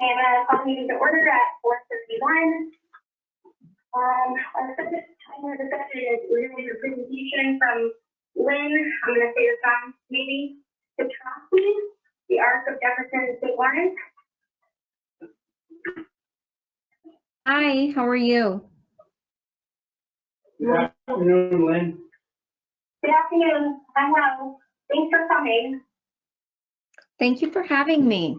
And call the meeting to order at 4:51. Our subject time of the session is we're going to a presentation from Lynn. I'm going to say this on maybe Petrosky, the Arc of Jefferson St. Lawrence. Hi, how are you? Good afternoon, Lynn. Good afternoon. I'm well. Thanks for coming. Thank you for having me.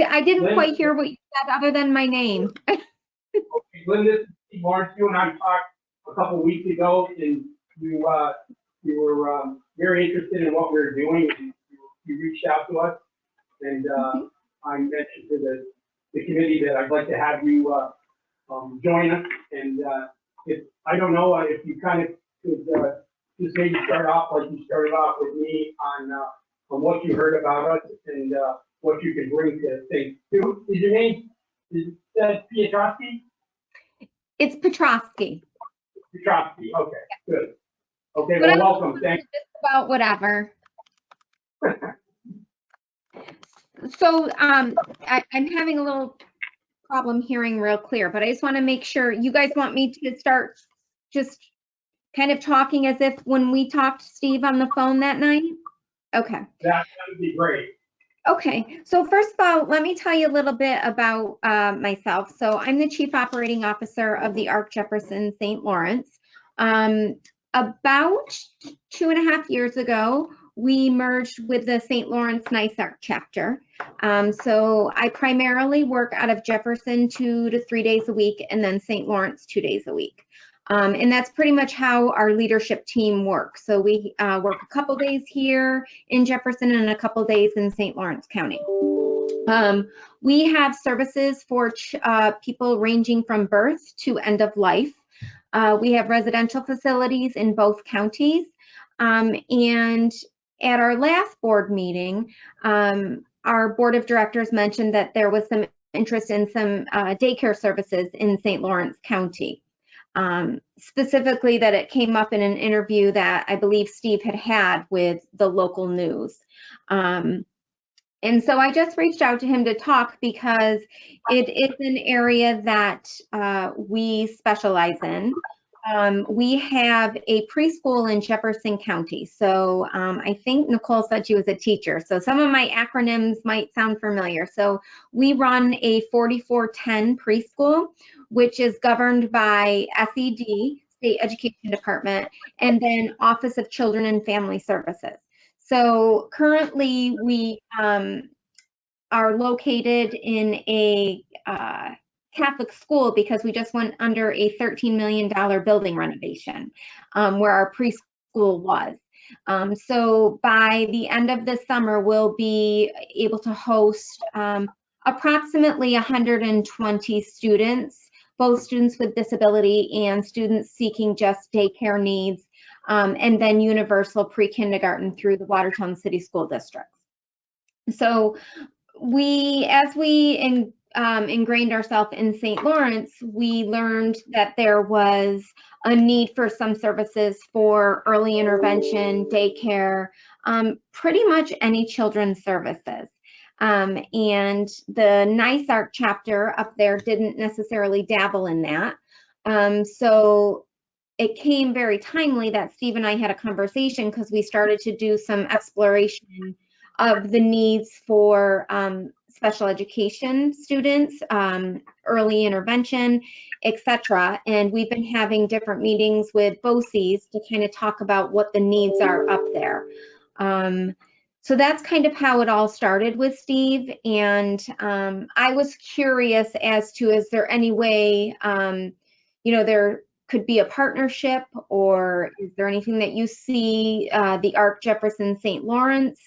I didn't Lynn, quite hear what you said other than my name. Lynn, this is Steve Lawrence. You and I talked a couple weeks ago, and you were very interested in what we were doing, and you reached out to us, and I mentioned to the committee that I'd like to have you join us. And I don't know if you kind of could just maybe start off like you started off with me on what you heard about us and what you could bring to things. Is your name, is that Piotrowski? It's Petrosky. Piotrowski, okay, good. Okay, But well, welcome, thanks. Just about whatever. So I'm having a little problem hearing real clear, but I just want to make sure you guys want me to start just kind of talking as if when we talked to Steve on the phone that night? Okay. That would be great. Okay, so first of all, let me tell you a little bit about myself. So I'm the Chief Operating Officer of the Arc Jefferson St. Lawrence. About 2.5 years ago, we merged with the St. Lawrence Nice Arc chapter. So I primarily work out of Jefferson 2 to 3 days a week, and then St. Lawrence 2 days a week. And that's pretty much how our leadership team works. So we work a couple days here in Jefferson and a couple days in St. Lawrence County. We have services for people ranging from birth to end of life. We have residential facilities in both counties. And at our last board meeting, our board of directors mentioned that there was some interest in some daycare services in St. Lawrence County. Specifically that it came up in an interview that I believe Steve had with the local news. And so I just reached out to him to talk because it is an area that we specialize in. We have a preschool in Jefferson County. So I think Nicole said she was a teacher. So some of my acronyms might sound familiar. So we run a 4410 preschool, which is governed by SED, State Education Department, and then Office of Children and Family Services. So currently we are located in a Catholic school because we just went under a $13 million building renovation where our preschool was. So by the end of the summer, we'll be able to host approximately 120 students, both students with disability and students seeking just daycare needs, and then universal pre-kindergarten through the Watertown City School Districts. So as we ingrained ourselves in St. Lawrence, we learned that there was a need for some services for early intervention, daycare, pretty much any children's services. And the Nice Arc chapter up there didn't necessarily dabble in that. So it came very timely that Steve and I had a conversation because we started to do some exploration of the needs for special education students, early intervention, etc. And we've been having different meetings with BOCES to kind of talk about what the needs are up there. So that's kind of how it all started with Steve. And I was curious as to, is there any way, there could be a partnership, or is there anything that you see the Arc Jefferson St. Lawrence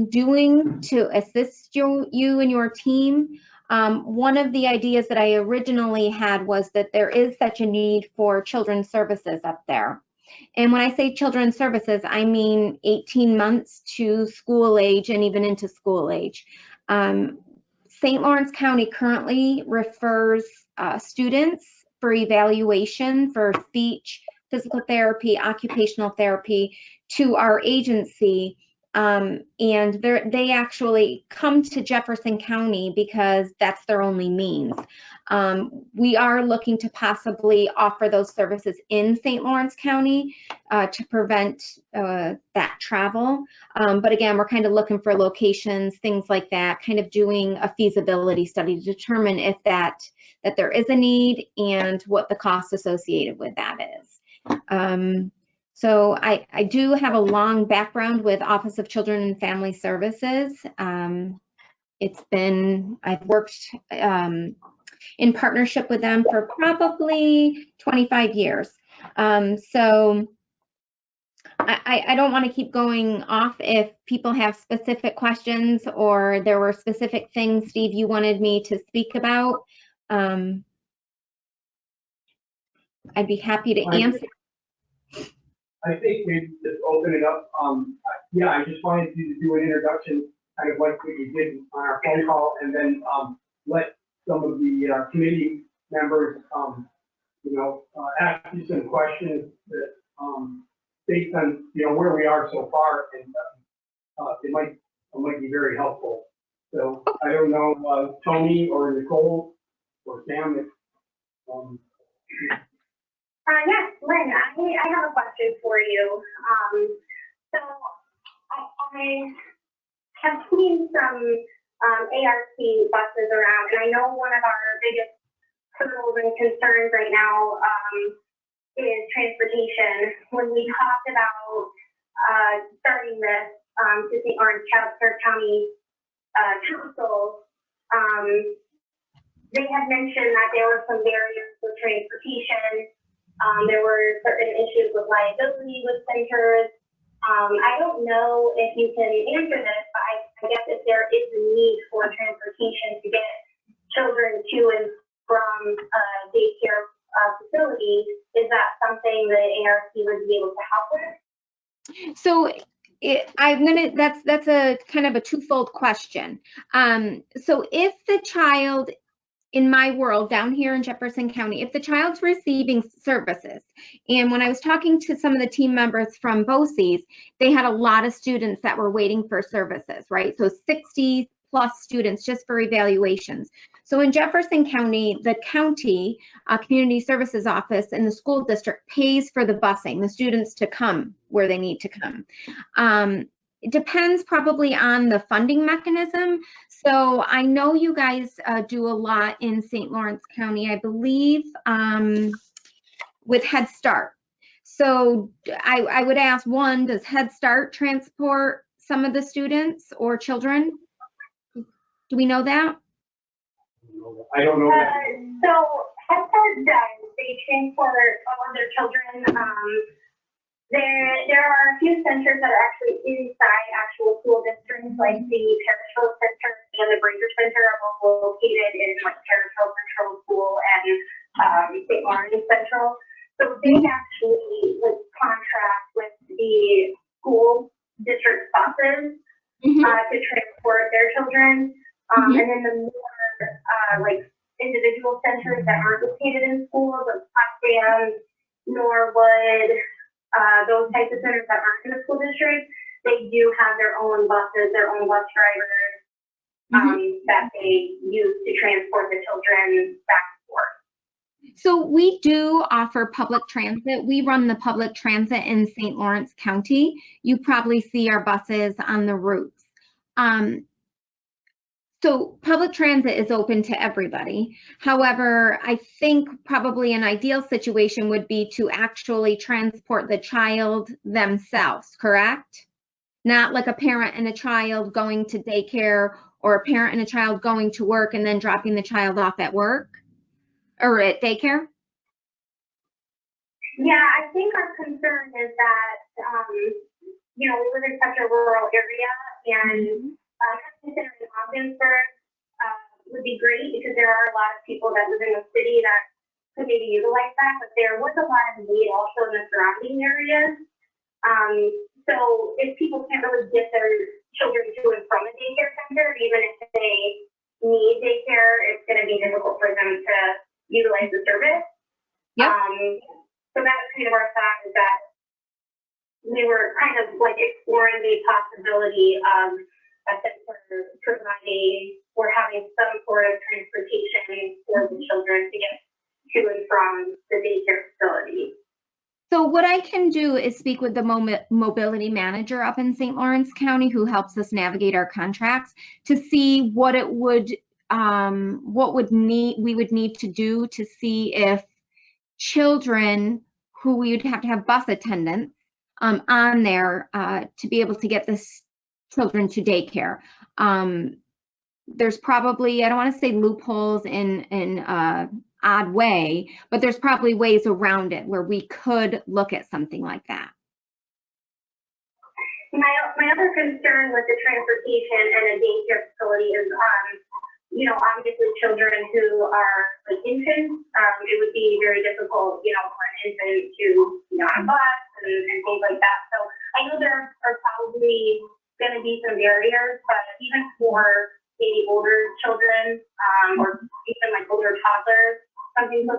doing to assist you and your team? One of the ideas that I originally had was that there is such a need for children's services up there. And when I say children's services, I mean 18 months to school age and even into school age. St. Lawrence County currently refers students for evaluation for speech, physical therapy, occupational therapy to our agency And they actually come to Jefferson County because that's their only means. We are looking to possibly offer those services in St. Lawrence County to prevent that travel. But again, we're kind of looking for locations, things like that, kind of doing a feasibility study to determine if that there is a need and what the cost associated with that is. So I do have a long background with Office of Children and Family Services. I've worked in partnership with them for probably 25 years. So I don't want to keep going off. If people have specific questions or there were specific things, Steve, you wanted me to speak about, I'd be happy to answer. I think we just open it up. Yeah, I just wanted you to do an introduction, kind of like what you did on our phone call, and then let some of the committee members, ask you some questions that, based on, where we are so far, and it might be very helpful. So I don't know, Tony or Nicole or Sam, if, Yes, Lynn, I have a question for you. So I have seen some ARC buses around, and I know one of our biggest hurdles and concerns right now is transportation. When we talked about starting this to St. Lawrence Childcare County Council, they had mentioned that there were some barriers for transportation. There were certain issues with liability with centers. I don't know if you can answer this, but I guess if there is a need for transportation to get children to and from daycare facilities, is that something the ARC would be able to help with? So that's a kind of a twofold question. So if the child, in my world down here in Jefferson County, if the child's receiving services, and when I was talking to some of the team members from BOCES, they had a lot of students that were waiting for services, right? So 60 plus students just for evaluations. So in Jefferson County, the county community services office and the school district pays for the busing, the students to come where they need to come. It depends probably on the funding mechanism. So I know you guys do a lot in St. Lawrence County, I believe, with Head Start. So I would ask, one, does Head Start transport some of the students or children? Do we know that? I don't know that. So Head Start does. They transport all of their children. There are a few centers that are actually inside actual school districts, like the Parish Hill Center and the Brazier Center are both located in like Parish Hill Central School and St. Lawrence Central. So they actually contract with the school district buses to transport their children. And then the more individual centers that aren't located in schools, like Potsdam, Norwood, those types of centers that aren't in the school district, they do have their own buses, their own bus drivers that they use to transport the children back and forth. So we do offer public transit. We run the public transit in St. Lawrence County. You probably see our buses on the routes. So public transit is open to everybody. However, I think probably an ideal situation would be to actually transport the child themselves, correct? Not like a parent and a child going to daycare or a parent and a child going to work and then dropping the child off at work or at daycare? Yeah, I think our concern is that, we live in such a rural area, and considering Ogdensburg would be great because there are a lot of people that live in the city that could maybe utilize that, but there was a lot of need also in the surrounding areas. So if people can't really get their children to and from a daycare center, even if they need daycare, it's going to be difficult for them to utilize the service. Yep. So that's kind of our thought, is that we were kind of like exploring the possibility of a center providing or having some sort of transportation for the children to get to and from the daycare facility. So what I can do is speak with the mobility manager up in St. Lawrence County, who helps us navigate our contracts, to see what it would, we would need to do to see if children who we would have to have bus attendants on there to be able to get this children to daycare. There's probably, I don't want to say loopholes in odd way, but there's probably ways around it where we could look at something like that. My other concern with the transportation and a daycare facility is, obviously children who are like infants, it would be very difficult, for an infant to, on a bus and things like that. So I know there are probably going to be some barriers, but even for maybe older children, or even like older toddlers, something to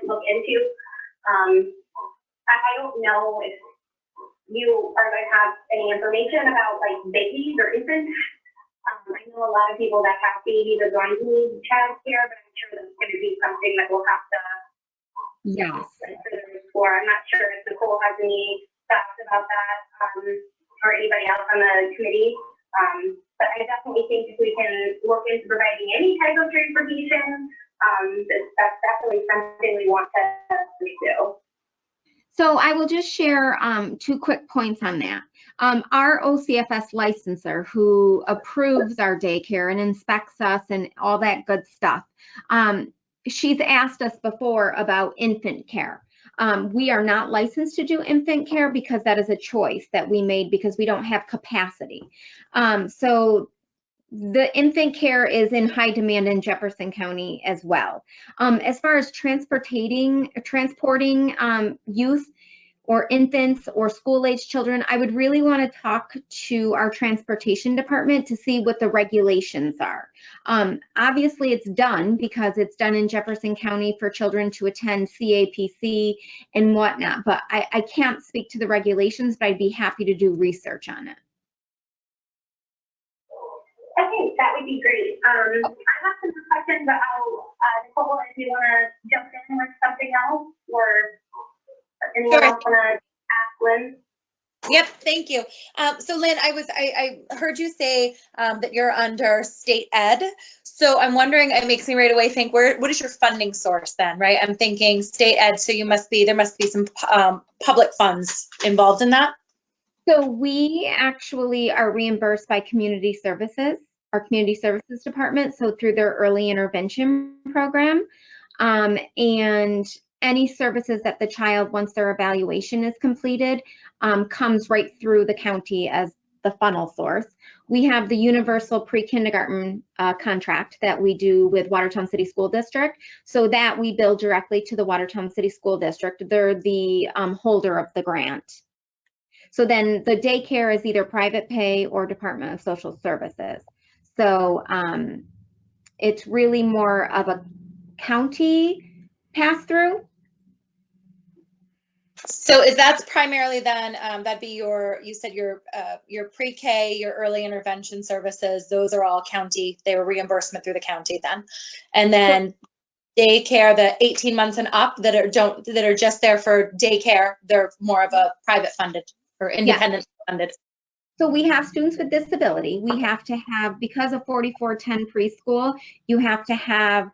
look into. I don't know if you are going to have any information about like babies or infants. I know a lot of people that have babies are going to need childcare, but I'm sure that's going to be something that we'll have to explore. I'm not sure if Nicole has any thoughts about that, or anybody else on the committee. But I definitely think if we can look into providing any type of transportation, that's definitely something we want to do. So I will just share 2 quick points on that. Our OCFS licenser, who approves our daycare and inspects us and all that good stuff, she's asked us before about infant care. We are not licensed to do infant care because that is a choice that we made because we don't have capacity. So the infant care is in high demand in Jefferson County as well. As far as transporting youth or infants or school-age children, I would really want to talk to our transportation department to see what the regulations are. Obviously, it's done because it's done in Jefferson County for children to attend CAPC and whatnot, but I can't speak to the regulations, but I'd be happy to do research on it. Okay, that would be great. I have some questions, but Nicole, if you want to jump in with something else, or anyone else want to ask Lynn? Yep, thank you. So Lynn, I heard you say that you're under state ed. So I'm wondering, it makes me right away think, what is your funding source then, right? I'm thinking state ed, so there must be some public funds involved in that. So we actually are reimbursed by community services, our community services department, so through their early intervention program. And any services that the child, once their evaluation is completed, comes right through the county as the funnel source. We have the universal pre-kindergarten contract that we do with Watertown City School District, so that we bill directly to the Watertown City School District. They're the holder of the grant. So then the daycare is either private pay or Department of Social Services. So it's really more of a county pass-through. So that's primarily then, that'd be you said your pre-K, your early intervention services, those are all county, they were reimbursement through the county then. And then daycare, the 18 months and up that are just there for daycare, they're more of a private funded or independent funded. So we have students with disability. We have to have, because of 4410 preschool, you have to have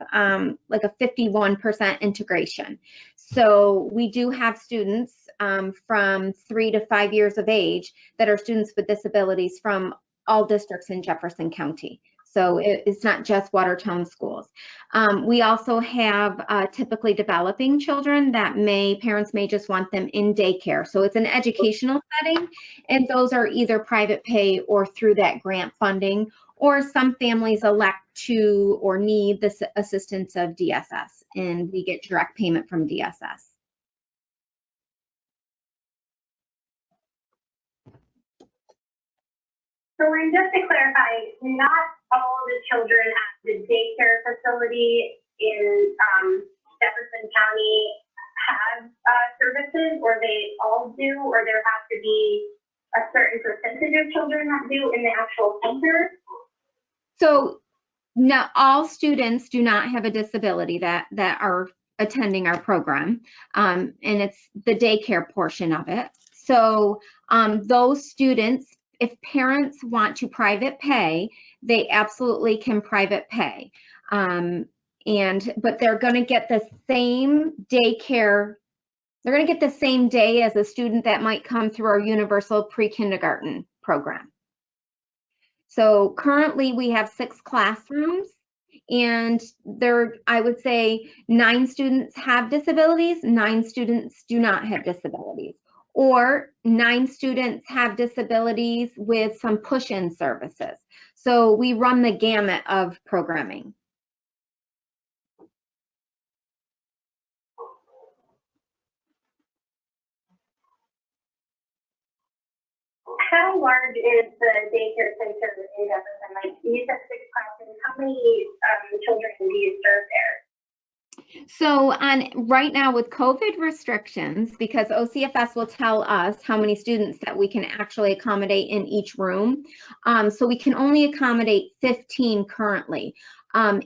like a 51% integration. So we do have students from 3 to 5 years of age that are students with disabilities from all districts in Jefferson County. So it's not just Watertown schools. We also have typically developing children that parents may just want them in daycare. So it's an educational setting, and those are either private pay or through that grant funding, or some families elect to or need the assistance of DSS, and we get direct payment from DSS. So Lynn, just to clarify, not all the children at the daycare facility in Jefferson County have services, or they all do, or there has to be a certain percentage of children that do in the actual center? So not all students do not have a disability that are attending our program, and it's the daycare portion of it. So those students, if parents want to private pay, they absolutely can private pay. But they're going to get the same daycare. They're going to get the same day as a student that might come through our universal pre-kindergarten program. So currently we have 6 classrooms, and I would say 9 students have disabilities, 9 students do not have disabilities, or 9 students have disabilities with some push-in services. So we run the gamut of programming. How large is the daycare center in Jefferson? Like, you said 6 classrooms. How many children do you serve there? So right now with COVID restrictions, because OCFS will tell us how many students that we can actually accommodate in each room, so we can only accommodate 15 currently.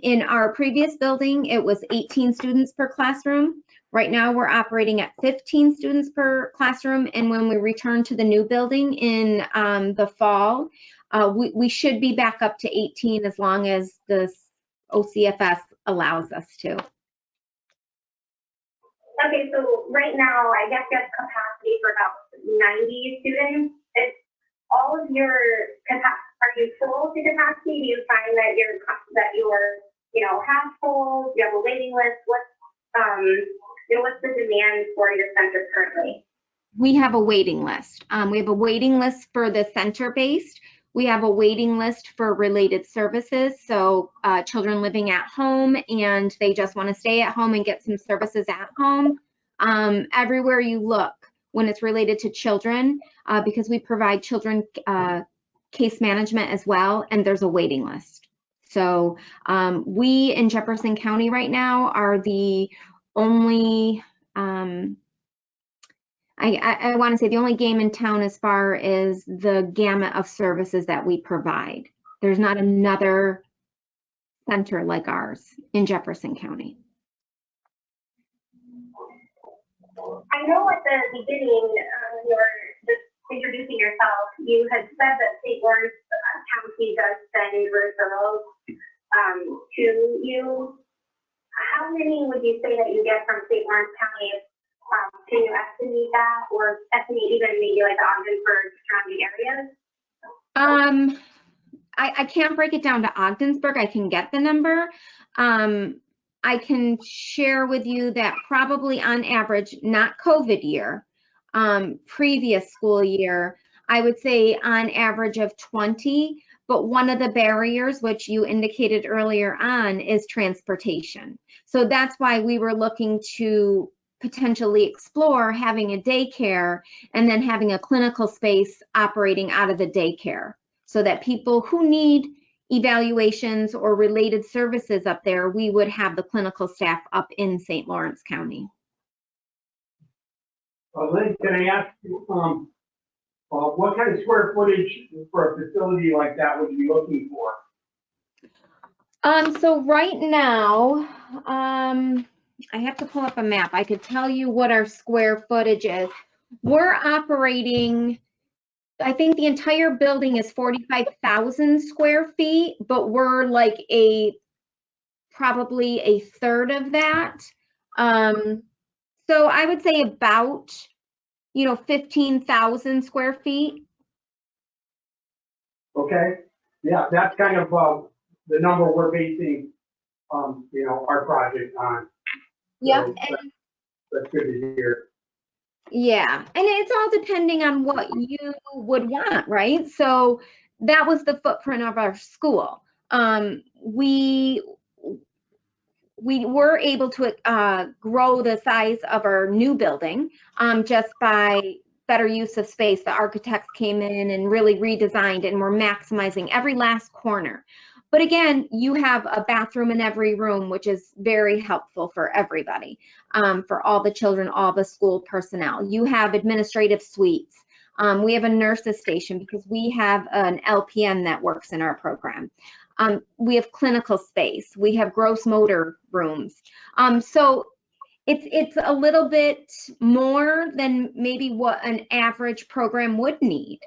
In our previous building, it was 18 students per classroom. Right now, we're operating at 15 students per classroom, and when we return to the new building in the fall, we should be back up to 18 as long as the OCFS allows us to. Okay, so right now, I guess you have capacity for about 90 students. Is all of your capacity, are you full to capacity? Do you find that you're half full? Do you have a waiting list? What's the demand for your center currently? We have a waiting list. We have a waiting list for the center-based. We have a waiting list for related services. So children living at home and they just want to stay at home and get some services at home. Everywhere you look when it's related to children, because we provide children case management as well, and there's a waiting list. So we in Jefferson County right now are the only, I want to say the only game in town as far as the gamut of services that we provide. There's not another center like ours in Jefferson County. I know at the beginning, you were just introducing yourself, you had said that St. Lawrence County does send referrals to you. How many would you say that you get from St. Lawrence County? Can you estimate that, or estimate even maybe like the Ogdensburg surrounding areas? I can't break it down to Ogdensburg. I can get the number. I can share with you that probably on average, not COVID year, previous school year, I would say on average of 20, but one of the barriers, which you indicated earlier on, is transportation. So that's why we were looking to potentially explore having a daycare and then having a clinical space operating out of the daycare so that people who need evaluations or related services up there, we would have the clinical staff up in St. Lawrence County. Lynn, can I ask you, what kind of square footage for a facility like that would you be looking for? So right now, I have to pull up a map. I could tell you what our square footage is. We're operating, I think the entire building is 45,000 square feet, but we're like probably a third of that. So I would say about, 15,000 square feet. Okay, yeah, that's kind of the number we're basing, our project on. Yeah. So that's good to hear. Yeah, and it's all depending on what you would want, right? So that was the footprint of our school. We were able to grow the size of our new building just by better use of space. The architects came in and really redesigned, and we're maximizing every last corner. But again, you have a bathroom in every room, which is very helpful for everybody, for all the children, all the school personnel. You have administrative suites. We have a nurse's station because we have an LPN that works in our program. We have clinical space. We have gross motor rooms. So it's a little bit more than maybe what an average program would need.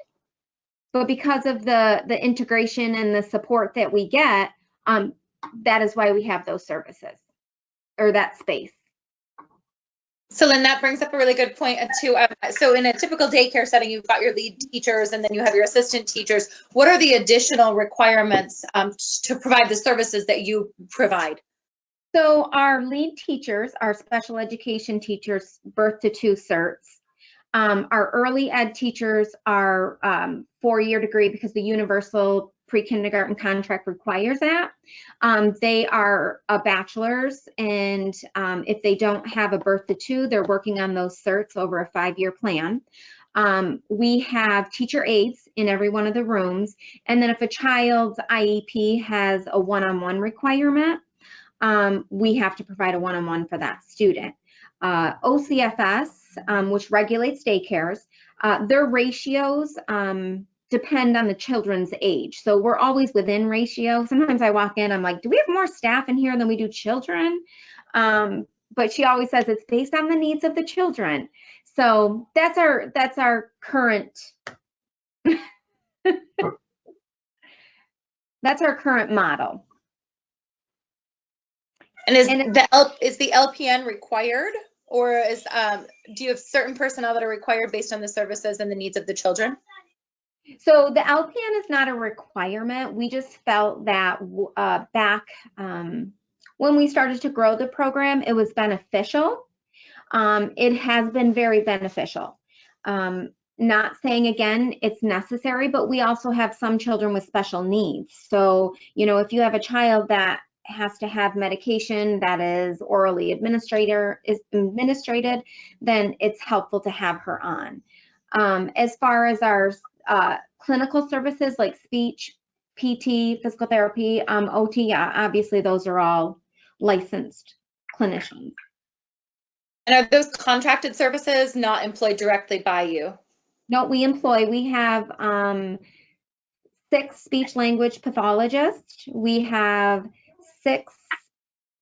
But because of the integration and the support that we get, that is why we have those services or that space. So Lynn, that brings up a really good point too. So in a typical daycare setting, you've got your lead teachers and then you have your assistant teachers. What are the additional requirements to provide the services that you provide? So our lead teachers, our special education teachers, birth to 2 certs. Our early ed teachers are 4-year degree because the universal pre-kindergarten contract requires that. They are a bachelor's, and if they don't have a birth to 2, they're working on those certs over a 5-year plan. We have teacher aides in every one of the rooms, and then if a child's IEP has a one-on-one requirement, we have to provide a one-on-one for that student. OCFS, which regulates daycares, their ratios depend on the children's age. So we're always within ratio. Sometimes I walk in, I'm like, do we have more staff in here than we do children? But she always says it's based on the needs of the children. So that's our current that's our current model. And is the LPN required, or do you have certain personnel that are required based on the services and the needs of the children? So the LPN is not a requirement. We just felt that back when we started to grow the program, it was beneficial. It has been very beneficial. Not saying again it's necessary, but we also have some children with special needs. So, you know, if you have a child that has to have medication that is orally administrated, then it's helpful to have her on. As far as our clinical services like speech, PT, physical therapy, OT, obviously those are all licensed clinicians. And are those contracted services not employed directly by you? No, we have 6 speech language pathologists. We have 6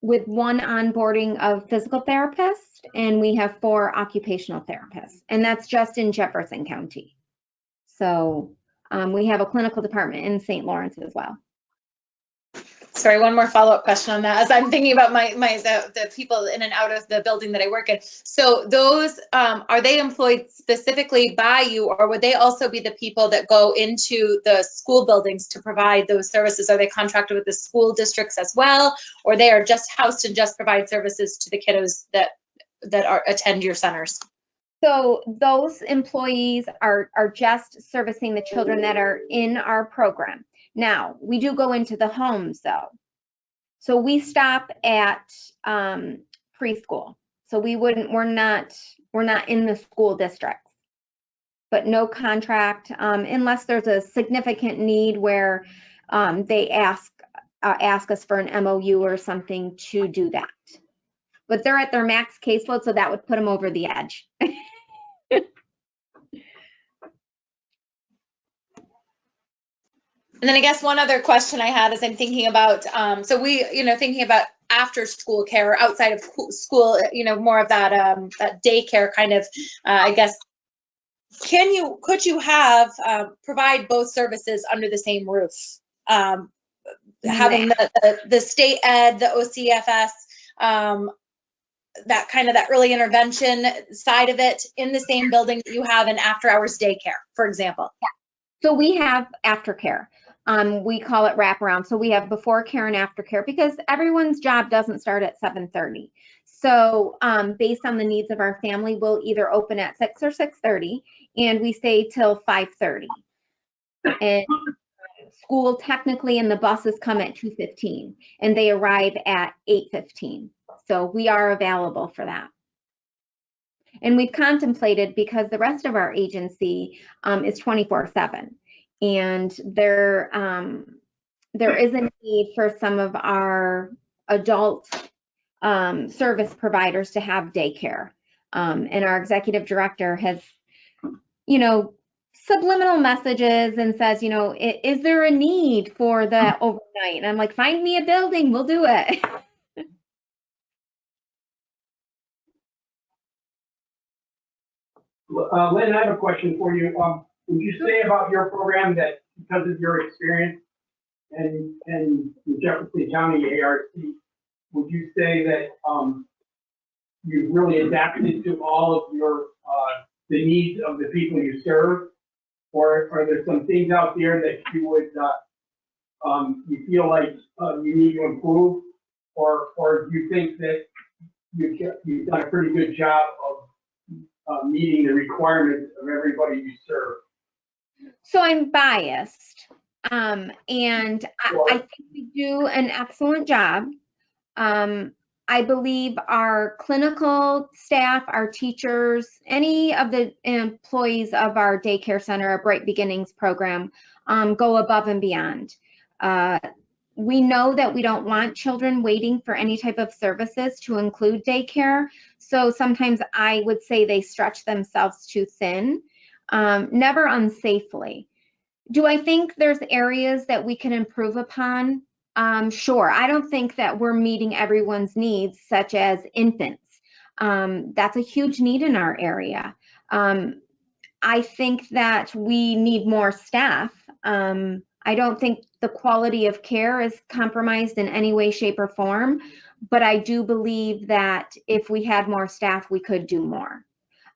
with 1 onboarding of physical therapists, and we have 4 occupational therapists, and that's just in Jefferson County. So we have a clinical department in St. Lawrence as well. Sorry, one more follow-up question on that. As I'm thinking about the people in and out of the building that I work in. So those, are they employed specifically by you, or would they also be the people that go into the school buildings to provide those services? Are they contracted with the school districts as well, or they are just housed and just provide services to the kiddos that attend your centers? So those employees are just servicing the children that are in our program. Now, we do go into the homes though. So we stop at preschool. So we're not in the school districts, but no contract unless there's a significant need where they ask us for an MOU or something to do that. But they're at their max caseload, so that would put them over the edge. And then I guess one other question I had is I'm thinking about, so we, thinking about after school care, outside of school, more of that, that daycare kind of, I guess, could you have, provide both services under the same roof? Having the state ed, the OCFS, that early intervention side of it in the same building that you have an after hours daycare, for example. Yeah. So we have aftercare. We call it wraparound. So we have before care and after care because everyone's job doesn't start at 7:30. So based on the needs of our family, we'll either open at 6 or 6:30 and we stay till 5:30. And school technically and the buses come at 2:15 and they arrive at 8:15. So we are available for that. And we've contemplated because the rest of our agency is 24/7. And there is a need for some of our adult service providers to have daycare. And our executive director has, subliminal messages and says, is there a need for the overnight? And I'm like, find me a building, we'll do it. Lynn, I have a question for you. Would you say about your program that because of your experience and the Jefferson County ARC, would you say that you've really adapted to all of your the needs of the people you serve, or are there some things out there that you would you feel like you need to improve, or do you think that you've done a pretty good job of meeting the requirements of everybody you serve? So I'm biased, and I think we do an excellent job. I believe our clinical staff, our teachers, any of the employees of our daycare center, our Bright Beginnings program, go above and beyond. We know that we don't want children waiting for any type of services to include daycare. So sometimes I would say they stretch themselves too thin, never unsafely. Do I think there's areas that we can improve upon? Sure. I don't think that we're meeting everyone's needs, such as infants. That's a huge need in our area. I think that we need more staff. I don't think the quality of care is compromised in any way, shape, or form, but I do believe that if we had more staff, we could do more.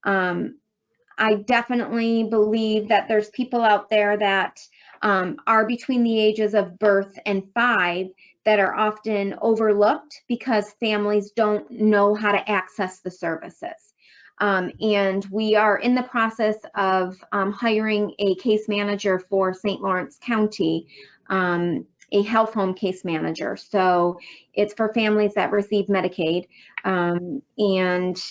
I definitely believe that there's people out there that are between the ages of birth and 5 that are often overlooked because families don't know how to access the services. And we are in the process of hiring a case manager for St. Lawrence County, a health home case manager. So it's for families that receive Medicaid, and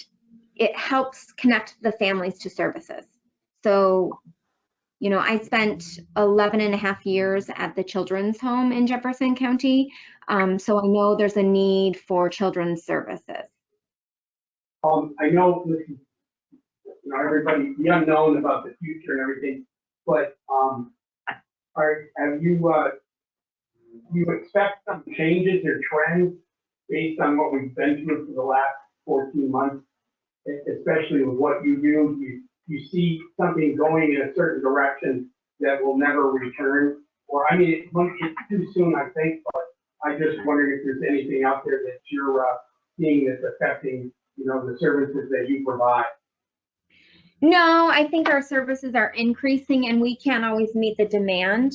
it helps connect the families to services. So, I spent 11 and a half years at the children's home in Jefferson County. So I know there's a need for children's services. I know this is, everybody, the unknown about the future and everything, but have you expect some changes or trends based on what we've been through for the last 14 months, especially with what you do? You see something going in a certain direction that will never return? Or, it's too soon, I think, but I just wondering if there's anything out there that you're seeing that's affecting, the services that you provide. No, I think our services are increasing, and we can't always meet the demand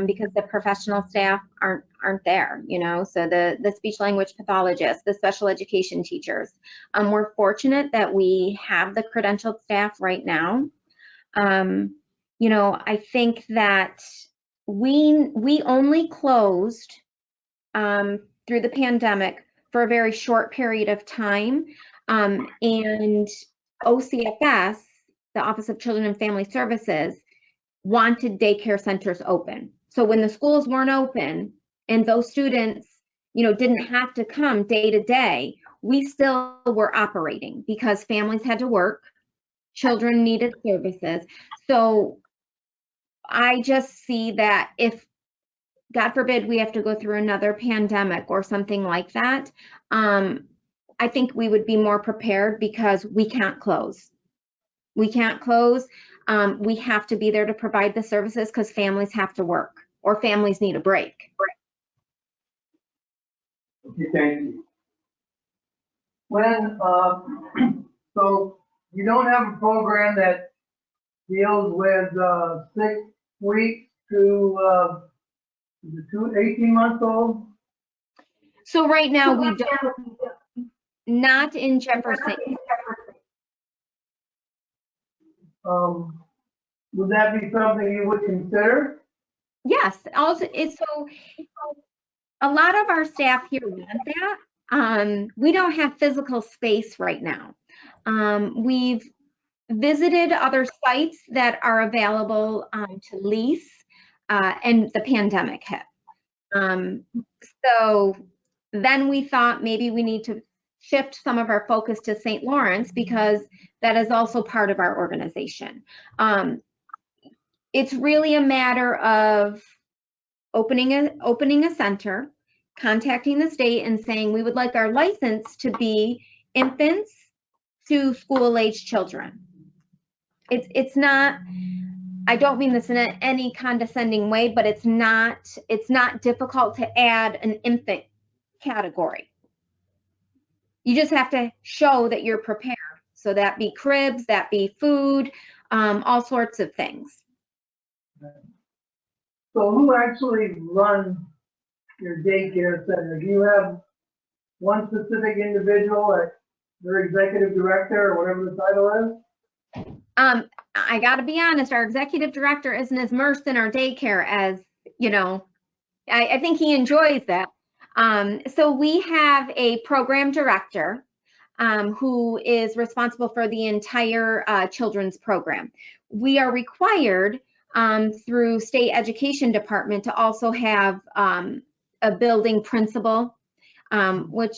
because the professional staff aren't there, so the speech language pathologists, the special education teachers. We're fortunate that we have the credentialed staff right now. I think that we only closed through the pandemic for a very short period of time, and OCFS, the Office of Children and Family Services, wanted daycare centers open. So when the schools weren't open and those students, didn't have to come day to day, we still were operating because families had to work, children needed services. So I just see that if, God forbid, we have to go through another pandemic or something like that, I think we would be more prepared because we can't close. We can't close. We have to be there to provide the services because families have to work or families need a break. Okay, thank you. So you don't have a program that deals with 6 weeks to 18 months old? So right now we don't, not in Jefferson. Would that be something you would consider? Yes, also so a lot of our staff here want that. We don't have physical space right now. We've visited other sites that are available to lease, and the pandemic hit. So then we thought maybe we need to shift some of our focus to St. Lawrence because that is also part of our organization. It's really a matter of opening a center, contacting the state and saying we would like our license to be infants to school-age children. It's not, I don't mean this in any condescending way, but it's not difficult to add an infant category. You just have to show that you're prepared. So that be cribs, that be food, all sorts of things. So who actually runs your daycare center? Do you have one specific individual, like their executive director or whatever the title is? I got to be honest, our executive director isn't as immersed in our daycare as, I think he enjoys that. So we have a program director who is responsible for the entire children's program. We are required through state education department to also have a building principal, which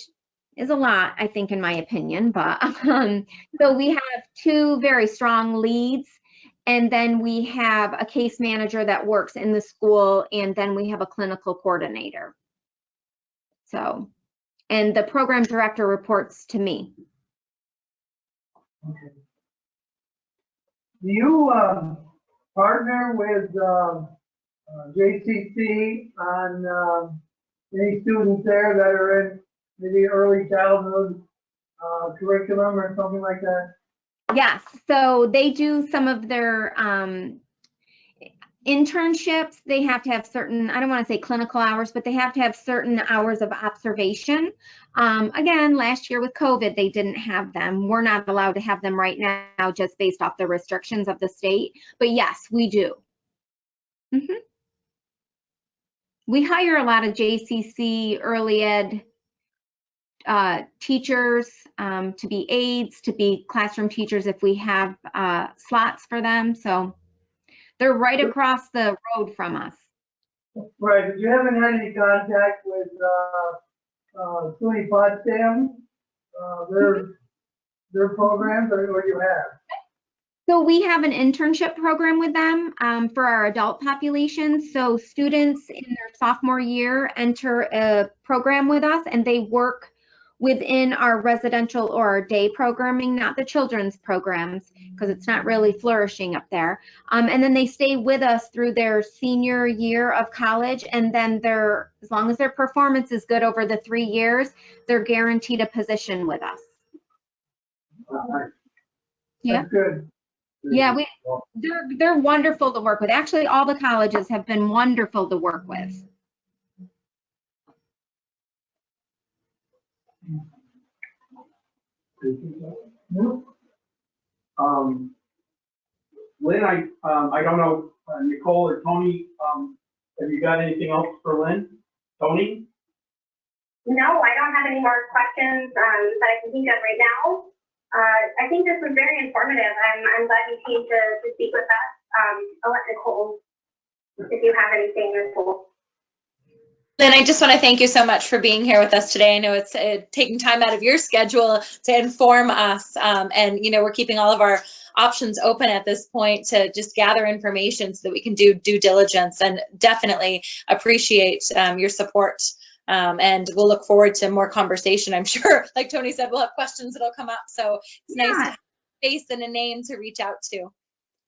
is a lot, I think, in my opinion. But so we have 2 very strong leads, and then we have a case manager that works in the school, and then we have a clinical coordinator. So, and the program director reports to me. Okay. Do you partner with JCC on any students there that are in maybe early childhood curriculum or something like that? Yes, so they do some of their internships. They have to have certain, I don't want to say clinical hours, but they have to have certain hours of observation. Again, last year with COVID, they didn't have them. We're not allowed to have them right now just based off the restrictions of the state. But yes, we do. We hire a lot of JCC early ed teachers to be aides, to be classroom teachers if we have slots for them. So they're right across the road from us. Right, but you haven't had any contact with SUNY Potsdam, their programs, or you have? So we have an internship program with them for our adult population. So students in their sophomore year enter a program with us, and they work within our residential or our day programming, not the children's programs, because it's not really flourishing up there. And then they stay with us through their senior year of college, and then as long as their performance is good over the 3 years, they're guaranteed a position with us. Yeah. That's good. Yeah, they're wonderful to work with. Actually, all the colleges have been wonderful to work with. Lynn, I don't know, Nicole or Tony, have you got anything else for Lynn? Tony? No, I don't have any more questions that I can think of right now. I think this was very informative. I'm glad you came to speak with us. I'll let Nicole, if you have anything, Nicole. Lynn, I just want to thank you so much for being here with us today. I know it's taking time out of your schedule to inform us. And, we're keeping all of our options open at this point to just gather information so that we can do due diligence, and definitely appreciate your support. And we'll look forward to more conversation. I'm sure, like Tony said, we'll have questions that'll come up. So it's nice to have a face and a name to reach out to.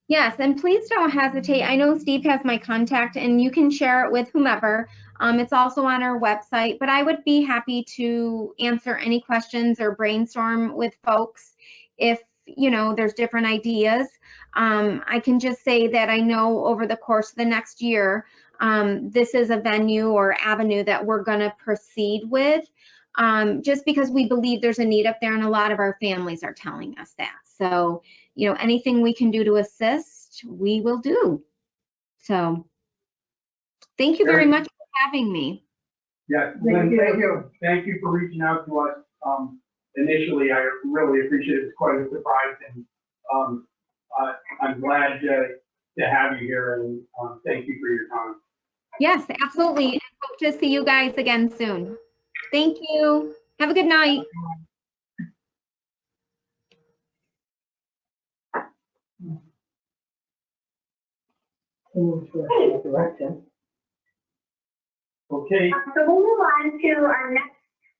Yes, and please don't hesitate. I know Steve has my contact, and you can share it with whomever. It's also on our website, but I would be happy to answer any questions or brainstorm with folks if, there's different ideas. I can just say that I know over the course of the next year, this is a venue or avenue that we're going to proceed with, just because we believe there's a need up there, and a lot of our families are telling us that. So, anything we can do to assist, we will do. So thank you very much for having me. Yeah, Thank Lynn, you. thank you for reaching out to us. Initially, I really appreciate it. It's quite a surprise, and I'm glad to have you here, and thank you for your time. Yes, absolutely. Hope to see you guys again soon. Thank you. Have a good night. Direction. Okay, So we'll move on to our next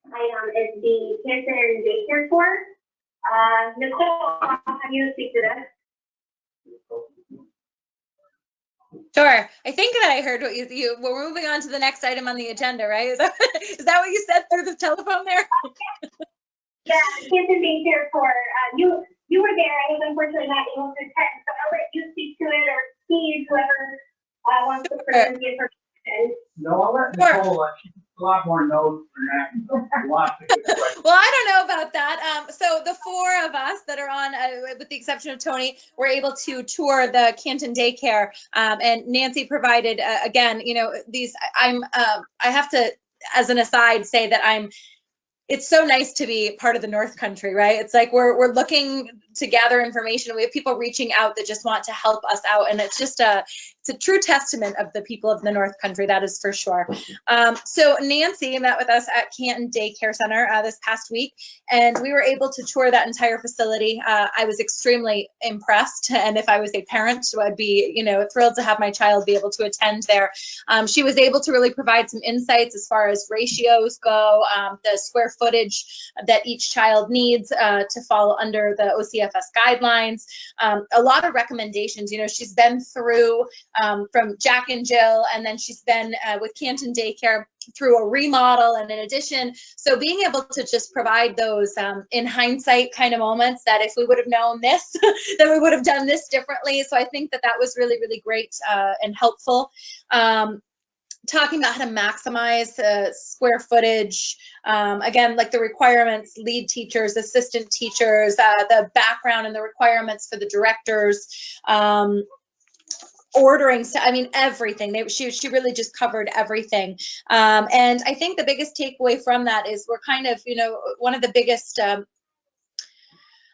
item is the Canton daycare tour. Nicole, have you speak to this? Sure. I think that I heard what we're moving on to the next item on the agenda, right? Is that what you said through the telephone there? Yeah, the Canton daycare tour. You were there. I was unfortunately not able to attend, so I'll let you speak to it, or Steve, whoever wants to present the information. no, I'll let Sure. Nicole, she's a lot more notes than that. Lots of good questions. Well, I don't know about that. So the four of us that are on, with the exception of Tony, were able to tour the Canton daycare. And Nancy provided, again, I have to, as an aside, say that it's so nice to be part of the North Country, right? It's like we're looking to gather information. We have people reaching out that just want to help us out, and it's just it's a true testament of the people of the North Country, that is for sure. So Nancy met with us at Canton Daycare Center this past week, and we were able to tour that entire facility. I was extremely impressed, and if I was a parent, I'd be thrilled to have my child be able to attend there. She was able to really provide some insights as far as ratios go, the square footage that each child needs to fall under the OCFS guidelines. A lot of recommendations. She's been through from Jack and Jill, and then she's been with Canton Daycare through a remodel and an addition. So being able to just provide those in hindsight kind of moments that if we would have known this, that we would have done this differently. So I think that was really, really great and helpful. Talking about how to maximize square footage, again, like the requirements, lead teachers, assistant teachers, the background and the requirements for the directors, ordering, everything. She really just covered everything. And I think the biggest takeaway from that is we're kind of, one of the biggest,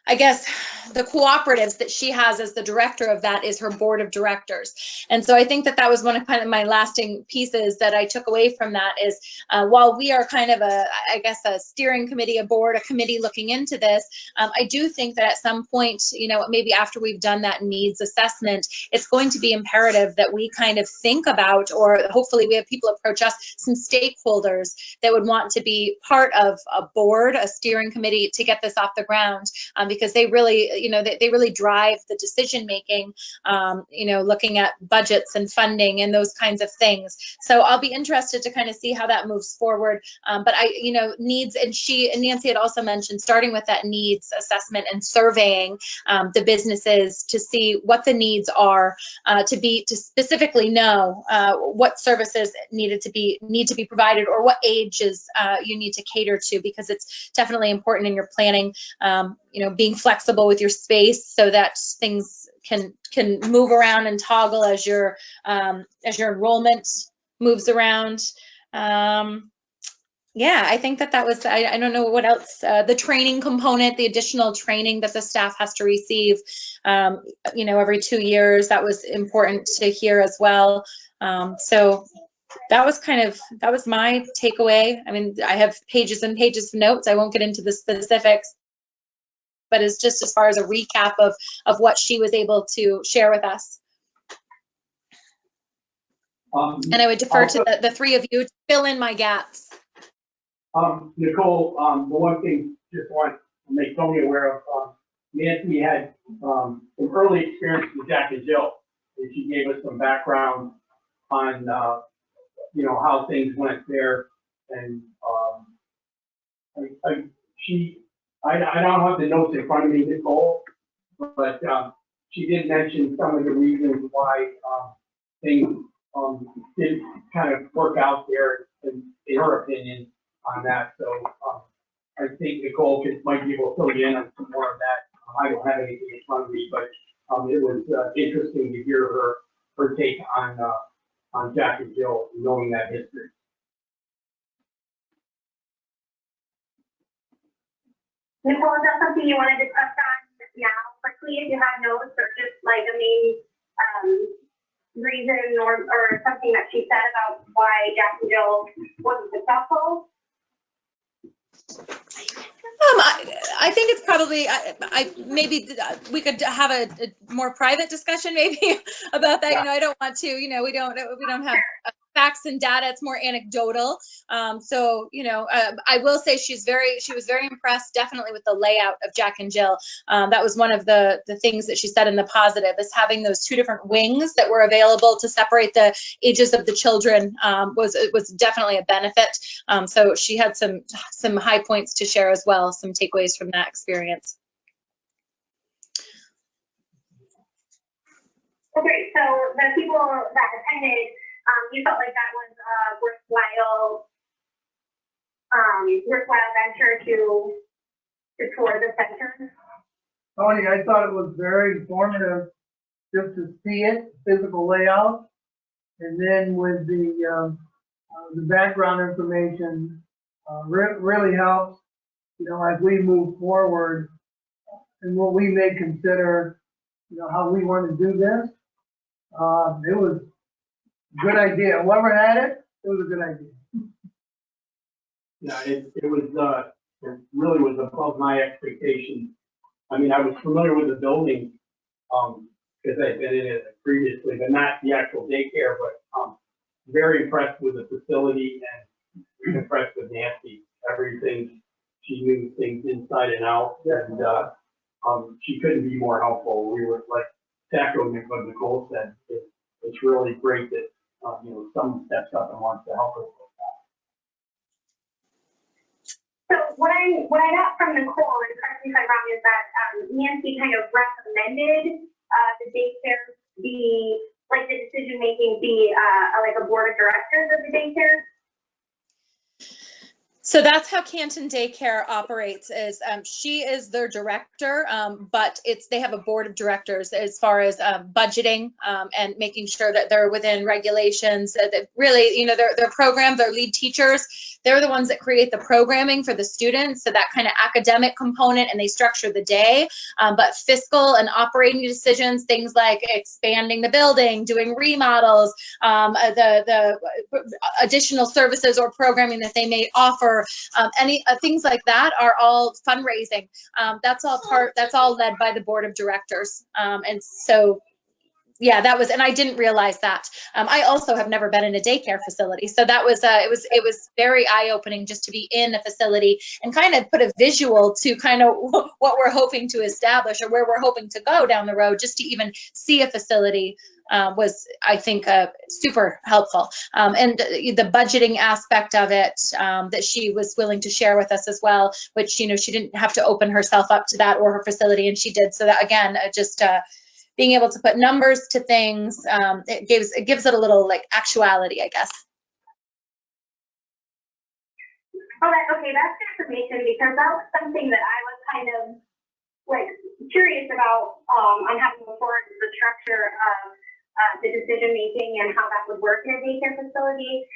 I guess the cooperatives that she has as the director of that is her board of directors. And so I think that was one of kind of my lasting pieces that I took away from that is while we are kind of a steering committee, a board, a committee looking into this, I do think that at some point, maybe after we've done that needs assessment, it's going to be imperative that we kind of think about, or hopefully we have people approach us, some stakeholders that would want to be part of a board, a steering committee to get this off the ground. Because they really, they really drive the decision making, looking at budgets and funding and those kinds of things. So I'll be interested to kind of see how that moves forward. But needs, and Nancy had also mentioned starting with that needs assessment and surveying the businesses to see what the needs are, to specifically know what services need to be provided, or what ages you need to cater to, because it's definitely important in your planning. Being flexible with your space so that things can move around and toggle as your enrollment moves around. Yeah, I think that was, I don't know what else, the training component, the additional training that the staff has to receive, every 2 years, that was important to hear as well. So that was my takeaway. I have pages and pages of notes. I won't get into the specifics, but it's just as far as a recap of what she was able to share with us. And I would defer to the three of you to fill in my gaps. Nicole, the one thing just want to make Tony aware of, Nancy had some early experience with Jack and Jill, and she gave us some background on how things went there, and I don't have the notes in front of me, Nicole, but she did mention some of the reasons why things didn't kind of work out there, in her opinion, on that. So I think Nicole might be able to fill you in on some more of that. I don't have anything in front of me, but it was interesting to hear her take on Jack and Jill, knowing that history. Nicole, is that something you wanted to touch on now quickly, if you have notes, or just like a main reason or something that she said about why Jack and Jill wasn't successful? I think it's probably, maybe we could have a more private discussion maybe about that. You know, I don't want to, you know, we don't have facts and data. It's more anecdotal. So, you know, I will say she was very impressed definitely with the layout of Jack and Jill. That was one of the things that she said in the positive, is having those two different wings that were available to separate the ages of the children was definitely a benefit. So she had some high points to share as well, some takeaways from that experience. Okay, so the people that attended, you felt like that was a worthwhile venture to tour the center? Tony, I thought it was very informative just to see it, physical layout, and then with the background information really helps, you know, as we move forward and what we may consider, you know, how we want to do this. It was a good idea. Whoever had it, it was a good idea. Yeah, it really was above my expectations. I mean, I was familiar with the building, because I'd been in it previously, but not the actual daycare, but very impressed with the facility and impressed with Nancy. Everything, she knew things inside and out, and she couldn't be more helpful. We were, like echoing what Nicole said, it's really great that you know, someone steps up and wants to help us with that. So what I got from Nicole, and correct me if I'm wrong, is that Nancy kind of recommended the daycare be, like the decision making be like a board of directors of the daycare. So that's how Canton Daycare operates. Is she is their director, but they have a board of directors as far as budgeting and making sure that they're within regulations. That really, you know, their program, their lead teachers, they're the ones that create the programming for the students. So that kind of academic component, and they structure the day. But fiscal and operating decisions, things like expanding the building, doing remodels, the additional services or programming that they may offer. Any things like that are all fundraising. That's all led by the board of directors. And so, yeah, that was, and I didn't realize that. I also have never been in a daycare facility, so that was it was very eye-opening just to be in a facility and kind of put a visual to kind of what we're hoping to establish or where we're hoping to go down the road. Just to even see a facility was, I think, super helpful. And the budgeting aspect of it that she was willing to share with us as well, which, you know, she didn't have to open herself up to that or her facility, and she did. So that, again, just being able to put numbers to things, it gives it a little like actuality, I guess. Oh, okay, that's information, because that was something that I was kind of like curious about on how to move forward with the structure of the decision making and how that would work in a daycare facility.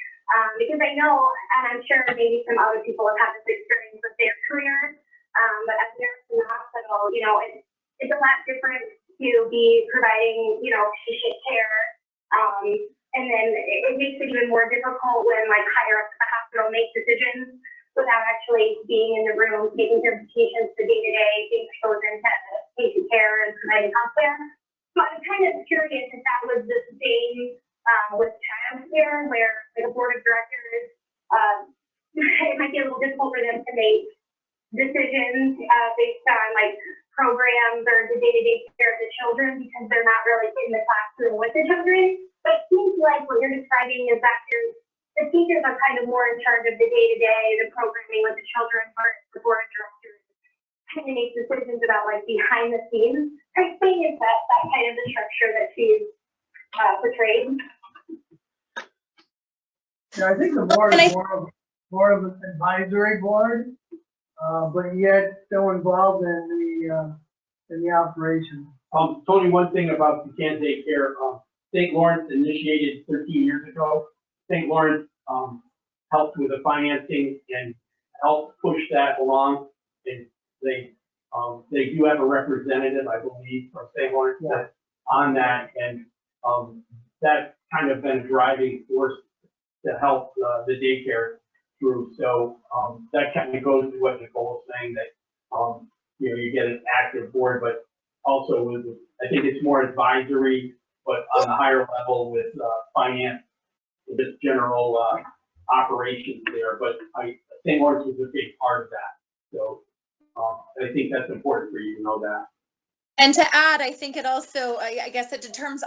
Because I know, and I'm sure maybe some other people have had this experience with their careers, but as a nurse in the hospital, you know, it's a lot different to be providing, you know, patient care. And then it makes it even more difficult when like higher ups at the hospital make decisions without actually being in the room, taking care of patients the day-to-day, things that goes into patient care and providing healthcare. So I'm kind of curious if that was the same with childcare, where like a board of directors, it might be a little difficult for them to make decisions based on like programs or the day-to-day care of the children, because they're not really in the classroom with the children. But it seems like what you're describing is that the teachers are kind of more in charge of the day-to-day, the programming with the children, or the board of directors kind of make decisions about like behind the scenes type thing. Is that kind of the structure that she's portrayed? Yeah, I think the board is more of an advisory board, but yet still involved in the operation. Tony, one thing about the Canton Daycare, St. Lawrence initiated 13 years ago. St. Lawrence helped with the financing and helped push that along. And they do have a representative, I believe, from St. Lawrence on that, and that's kind of been a driving force to help the daycare through. So that kind of goes to what Nicole was saying, that you know, you get an active board, but also with, I think it's more advisory, but on the higher level with finance, just general operations there. But St. Lawrence was a big part of that. So I think that's important for you to know that. And to add, I think it also, I guess it determines,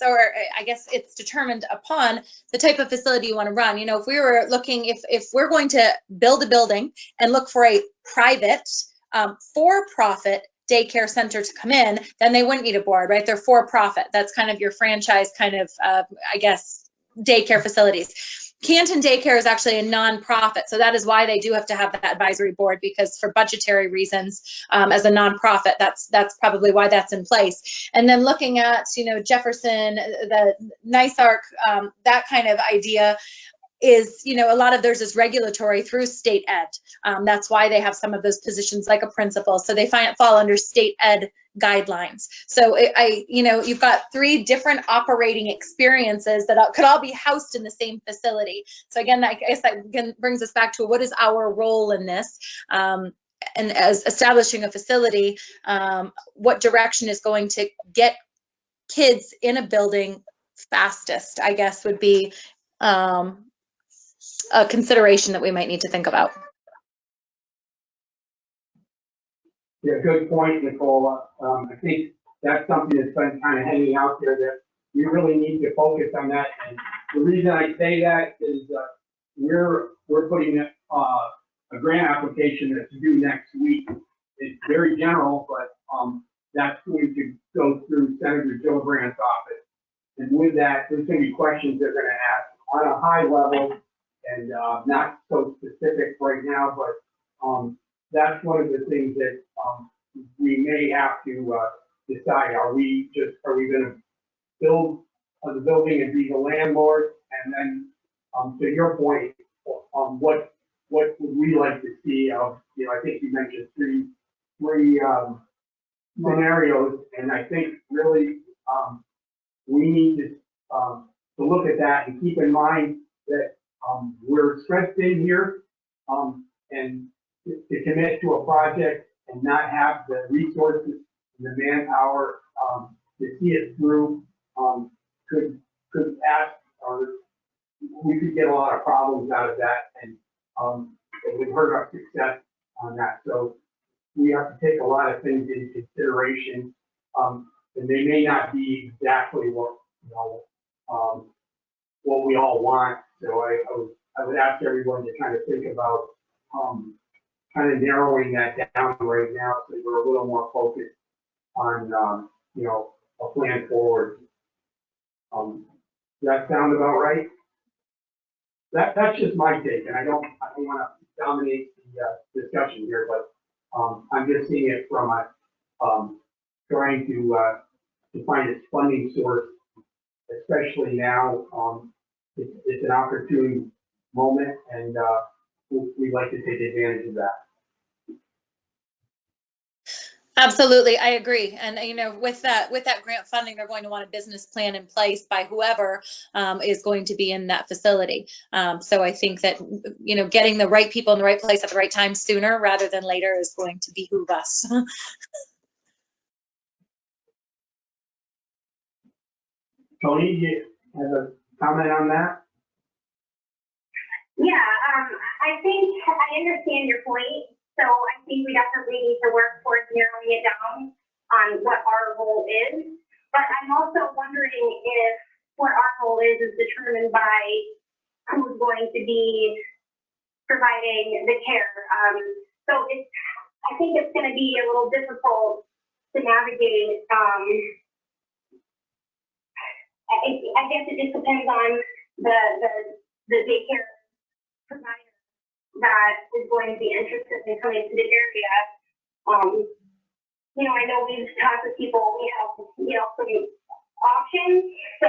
or I guess it's determined upon the type of facility you want to run. You know, if we were looking, if we're going to build a building and look for a private, for-profit daycare center to come in, then they wouldn't need a board, right? They're for-profit. That's kind of your franchise kind of, I guess, daycare facilities. Canton Daycare is actually a nonprofit, so that is why they do have to have that advisory board, because for budgetary reasons, as a nonprofit, that's probably why that's in place. And then looking at, you know, Jefferson, the NYSARC, that kind of idea is, you know, a lot of theirs is regulatory through state ed. That's why they have some of those positions like a principal, so they fall under state ed guidelines. So you know, you've got 3 different operating experiences that could all be housed in the same facility. So again, I guess that again brings us back to what is our role in this, and as establishing a facility, what direction is going to get kids in a building fastest, I guess, would be a consideration that we might need to think about. Yeah, good point, Nicole. I think that's something that's been kind of hanging out there, that we really need to focus on that. And the reason I say that is we're putting a grant application that's due next week. It's very general, but that's going to go through Senator Gillibrand's office. And with that, there's going to be questions they're going to ask on a high level and not so specific right now, but that's one of the things that we may have to decide. Are we going to build the building and be the landlord? And then, to your point, what would we like to see? You know, I think you mentioned three scenarios, and I think really we need to look at that and keep in mind that we're stressed in here, and to commit to a project and not have the resources and the manpower to see it through could ask, or we could get a lot of problems out of that, and it would hurt our success on that. So we have to take a lot of things into consideration, and they may not be exactly what, you know, what we all want. So I would ask everyone to kind of think about kind of narrowing that down right now, so we're a little more focused on you know, a plan forward. Does that sound about right? That's just my take, and I don't want to dominate the discussion here, but I'm just seeing it from a trying to find its funding source, especially now. It's an opportune moment, and we'd like to take advantage of that. Absolutely, I agree. And you know, with that grant funding, they're going to want a business plan in place by whoever is going to be in that facility. So I think that, you know, getting the right people in the right place at the right time sooner rather than later is going to behoove us. Tony, you have a comment on that? Yeah, I think I understand your point. So I think we definitely need to work towards narrowing it down on what our role is. But I'm also wondering if what our role is determined by who's going to be providing the care. So I think it's going to be a little difficult to navigate. I guess it just depends on the daycare provider that is going to be interested in coming to the area. You know, I know we've talked to people, we have, you know, some options. So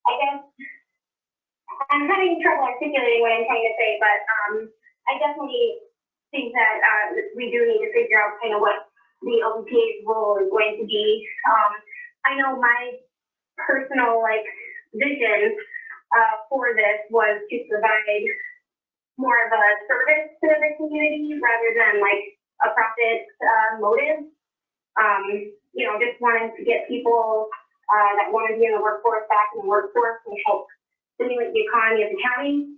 I guess I'm having trouble articulating what I'm trying to say, but I definitely think that we do need to figure out kind of what the OBPA's role is going to be. I know my personal vision for this was to provide more of a service to the community rather than like a profit motive. You know, just wanting to get people that want to be in the workforce back in the workforce and help stimulate the economy of the county.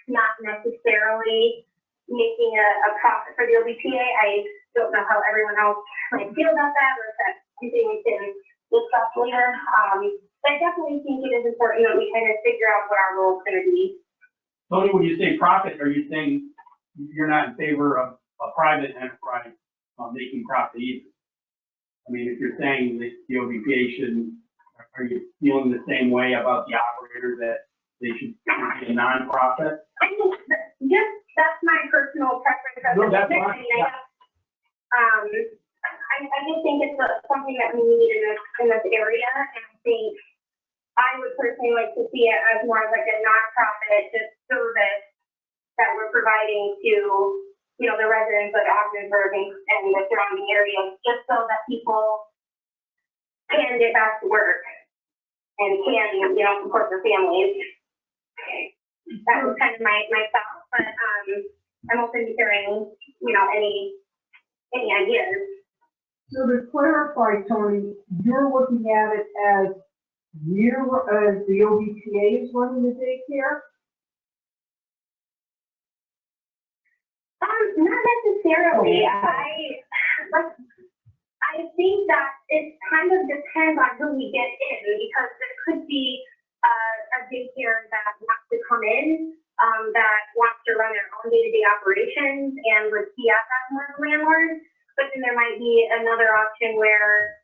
Not necessarily making a profit for the OBPA. I don't know how everyone else might feel about that, or if that's something we can discuss later. But I definitely think it is important that we kind of figure out what our role is going to be. Tony, when you say profit, are you saying you're not in favor of a private enterprise making profit either? I mean, if you're saying that the OBPA shouldn't, are you feeling the same way about the operator that they should be a nonprofit? I mean, just that's my personal preference. No, that's fine. I just think it's something that we need in this area, and I think I would personally like to see it as more of like a nonprofit just service that we're providing to, you know, the residents of Ogdensburg and the surrounding areas, just so that people can get back to work and can, you know, support their families. That was kind of my thought, but I'm open to hearing, you know, any ideas. So to clarify, Tony, you're looking at it as the OBPA is running the daycare? Not necessarily. I think that it kind of depends on who we get in, because there could be a daycare that wants to come in, that wants to run their own day-to-day operations and would see us as more of a landlord. But then there might be another option where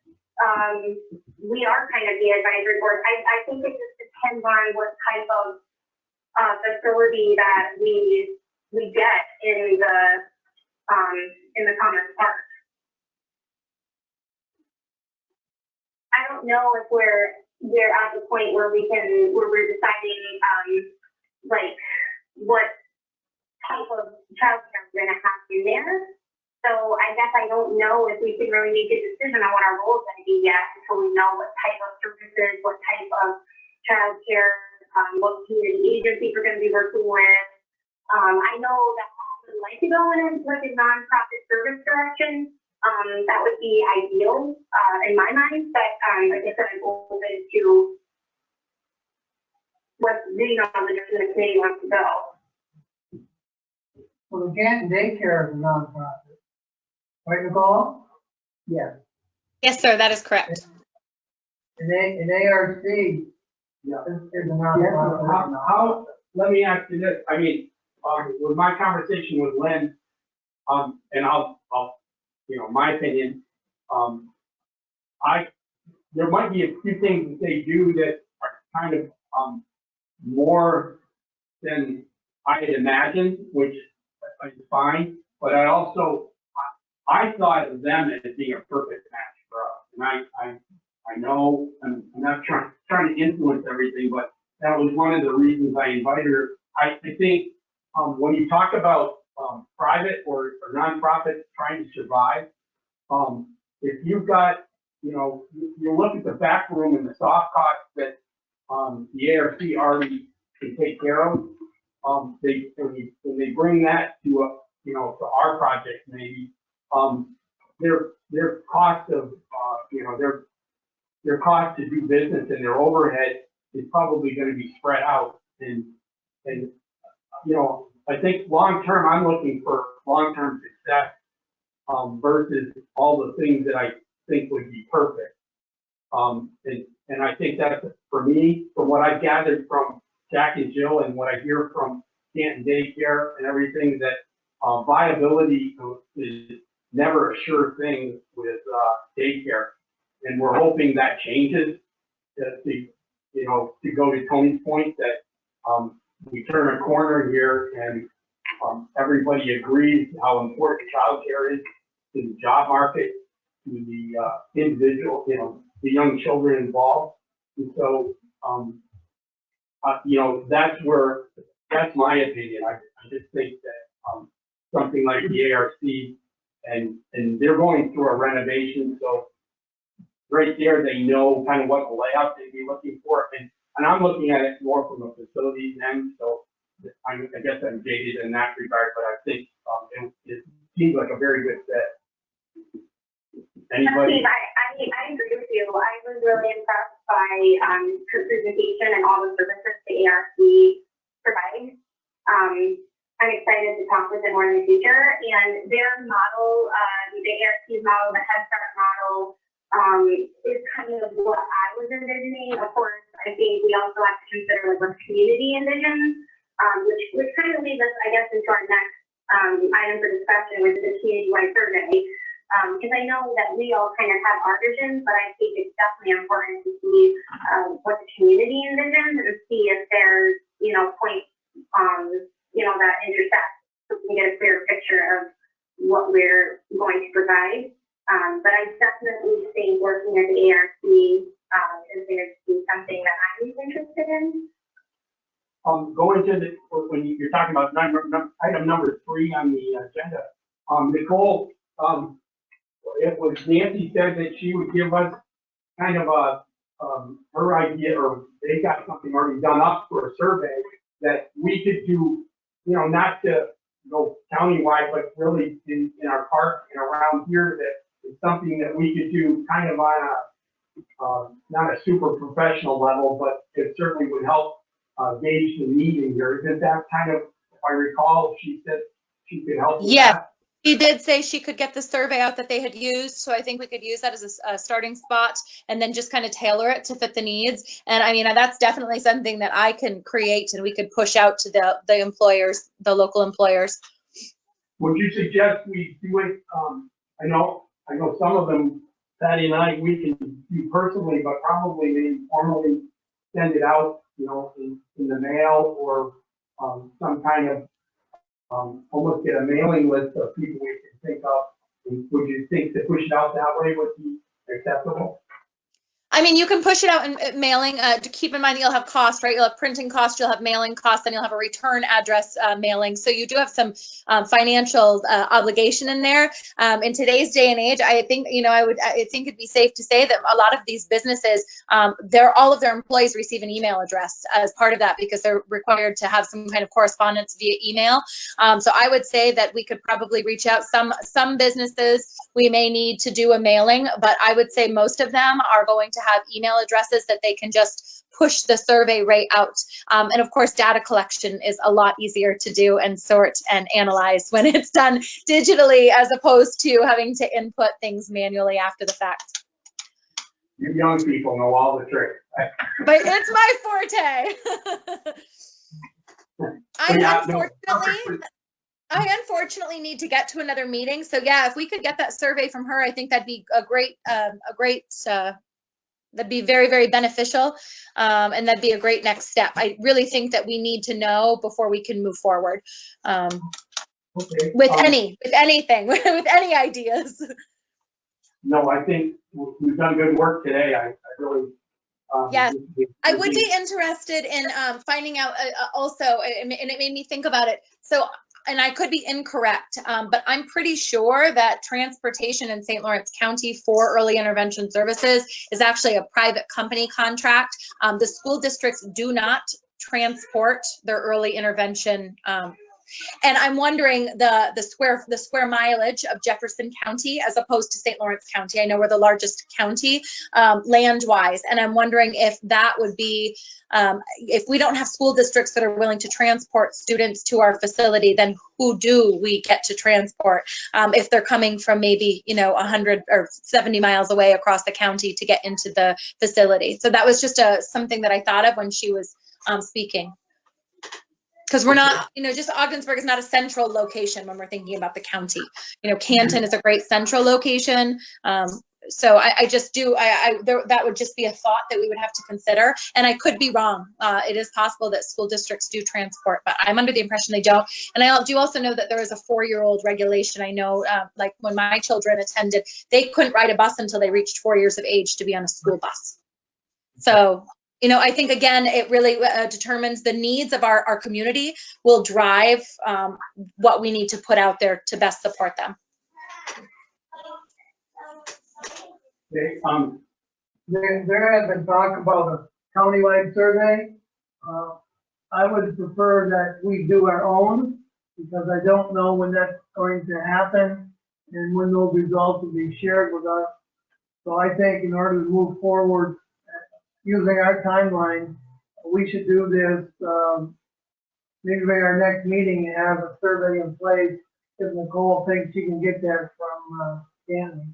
we are kind of the advisory board. I think it just depends on what type of facility that we get in the Commerce Park. I don't know if we're at the point where we're deciding like what type of childcare we're going to have in there. So I guess I don't know if we can really make a decision on what our role is going to be yet until we know what type of services, what type of childcare, what community agency we're going to be working with. I know that I would like to go in like a nonprofit service direction. That would be ideal in my mind, but like I said, I'm open to what the direction the committee wants to go. Well, the Canton Daycare is a nonprofit. Right, Nicole? Yes. Yes, sir, that is correct. And ARC is a nonprofit. How, let me ask you this, I mean, with my conversation with Lynn, and I'll, you know, my opinion, there might be a few things that they do that are kind of more than I had imagined, which is fine, but I thought of them as being a perfect match for us. And I know I'm not trying to influence everything, but that was one of the reasons I invited her. I think when you talk about private or nonprofits trying to survive, if you've got, you know, you look at the back room and the soft costs that the ARC already can take care of, when they bring that to you know, to our project maybe, their cost of, you know, their cost to do business and their overhead is probably going to be spread out. And you know, I think long-term, I'm looking for long-term success versus all the things that I think would be perfect. And I think that's, for me, from what I've gathered from Jack and Jill and what I hear from Canton Daycare and everything, that viability is never a sure thing with daycare. And we're hoping that changes, you know, to go to Tony's point, that we turn a corner here and everybody agrees how important childcare is to the job market, to the individual, you know, the young children involved. And so, you know, that's my opinion. I just think that something like the ARC, and they're going through a renovation, so right there they know kind of what the layout they'd be looking for. And and I'm looking at it more from a facilities end, so I guess I'm jaded in that regard, but I think it seems like a very good fit. Anybody? Steve, I agree with you. I was really impressed by her presentation and all the services the ARC provides. I'm excited to talk with them more in the future. And their model, the ARC's model, the Head Start model, is kind of what I was envisioning. Of course, I think we also have to consider like what the community envisions, which kind of leads us, I guess, into our next item for discussion, which is the community-wide survey. Because I know that we all kind of have our visions, but I think it's definitely important to see what the community envisions and see if there's, points, that intersect, so we can get a clear picture of what we're going to provide. But I definitely think working at the ARC is going to be something that I'm interested in. Going to when you're talking about item number 3 on the agenda, Nicole, it was Nancy said that she would give us kind of her idea, or they got something already done up for a survey that we could do, not to go countywide, but really in our park and around here, that is something that we could do kind of on a, not a super professional level, but it certainly would help gauge the need in here. Isn't that kind of, if I recall, she said she could help with that? She did say she could get the survey out that they had used, so I think we could use that as a starting spot and then just kind of tailor it to fit the needs. And I mean, that's definitely something that I can create and we could push out to the employers, the local employers. Would you suggest we do it, I know some of them, Patty and I, we can do personally, but probably maybe formally send it out, in the mail or some kind of almost get a mailing list of people we can think of. Would you think to push it out that way would be acceptable? I mean, you can push it out in mailing. To keep in mind that you'll have costs, right? You'll have printing costs, you'll have mailing costs, then you'll have a return address mailing. So you do have some financial obligation in there. In today's day and age, I think, I think it'd be safe to say that a lot of these businesses, all of their employees receive an email address as part of that because they're required to have some kind of correspondence via email. So I would say that we could probably reach out. Some businesses, we may need to do a mailing, but I would say most of them are going to have email addresses that they can just push the survey right out. And of course, data collection is a lot easier to do and sort and analyze when it's done digitally as opposed to having to input things manually after the fact. You young people know all the tricks. But it's my forte. I unfortunately need to get to another meeting. So yeah, if we could get that survey from her, I think that'd be that'd be very, very beneficial. And that'd be a great next step. I really think that we need to know before we can move forward. With anything, with any ideas. No, I think we've done good work today. I really. Yes, I would be interested in finding out also, and it made me think about it. So, and I could be incorrect, but I'm pretty sure that transportation in St. Lawrence County for early intervention services is actually a private company contract. The school districts do not transport their early intervention. And I'm wondering the square mileage of Jefferson County as opposed to St. Lawrence County. I know we're the largest county land-wise, and I'm wondering if that would be, if we don't have school districts that are willing to transport students to our facility, then who do we get to transport if they're coming from maybe 100 or 70 miles away across the county to get into the facility? So that was just something that I thought of when she was speaking. Because we're not, just Ogdensburg is not a central location when we're thinking about the county. Canton is a great central location. So I just do, that would just be a thought that we would have to consider. And I could be wrong. It is possible that school districts do transport, but I'm under the impression they don't. And I do also know that there is a 4-year-old regulation. I know, like when my children attended, they couldn't ride a bus until they reached 4 years of age to be on a school bus. So, I think, again, it really determines the needs of our community will drive what we need to put out there to best support them. There has been talk about countywide survey. I would prefer that we do our own, because I don't know when that's going to happen and when those results will be shared with us. So I think in order to move forward using our timeline, we should do this, maybe by our next meeting and have a survey in place if Nicole thinks she can get that from Stanley.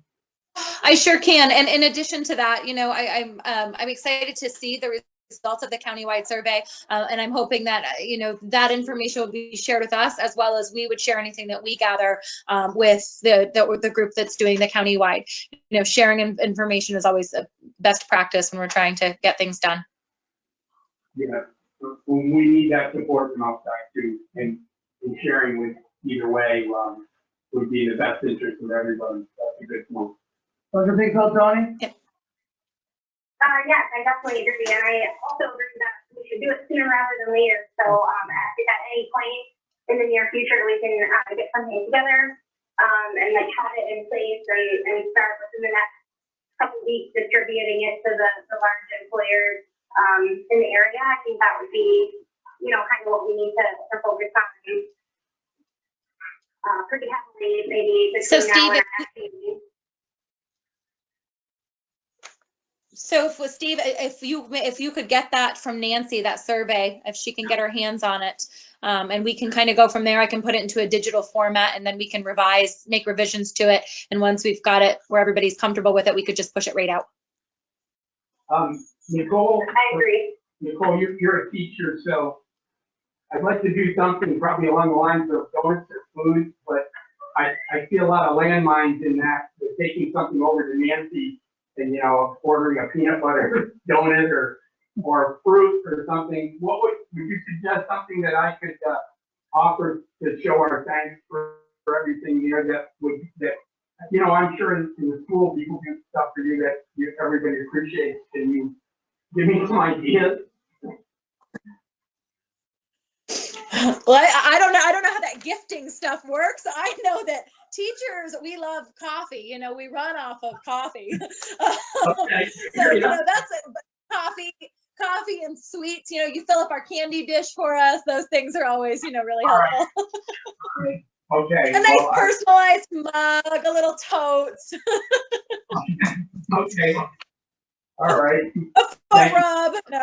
I sure can. And in addition to that, you know, I'm excited to see the results of the countywide survey, and I'm hoping that you know, that information will be shared with us, as well as we would share anything that we gather with the group that's doing the countywide. You know, sharing information is always a best practice when we're trying to get things done. Yeah, we need that support from outside too, and sharing with either way would be in the best interest of everybody. That's a good point. Don't you think so, Tony? Yes, I definitely agree, and I also agree that we should do it sooner rather than later. So, if at any point in the near future we can get something together, and like have it in place and start within the next couple weeks distributing it to the large employers in the area, I think that would be, you know, kind of what we need to focus on pretty heavily, maybe So between now Steve, and our next meeting. So Steve, if you could get that from Nancy, that survey, if she can get her hands on it, and we can kind of go from there. I can put it into a digital format, and then we can make revisions to it. And once we've got it where everybody's comfortable with it, we could just push it right out. Nicole, I agree. Nicole, you're a teacher, so I'd like to do something probably along the lines of donuts or food, but I see a lot of landmines in that, with taking something over to Nancy and, you know, ordering a peanut butter donut or fruit or something. What would you suggest something that I could offer to show our thanks for everything, you know, that you know, I'm sure in the school people do stuff for you that everybody appreciates. Can you give me some ideas? Well, I don't know how that gifting stuff works. I know that teachers, we love coffee. You know, we run off of coffee. Okay. So, you know, that's it. Coffee and sweets. You know, you fill up our candy dish for us. Those things are always, you know, really helpful. Right. Okay. A nice personalized mug, a little totes. Okay. All right. A foot rub. No.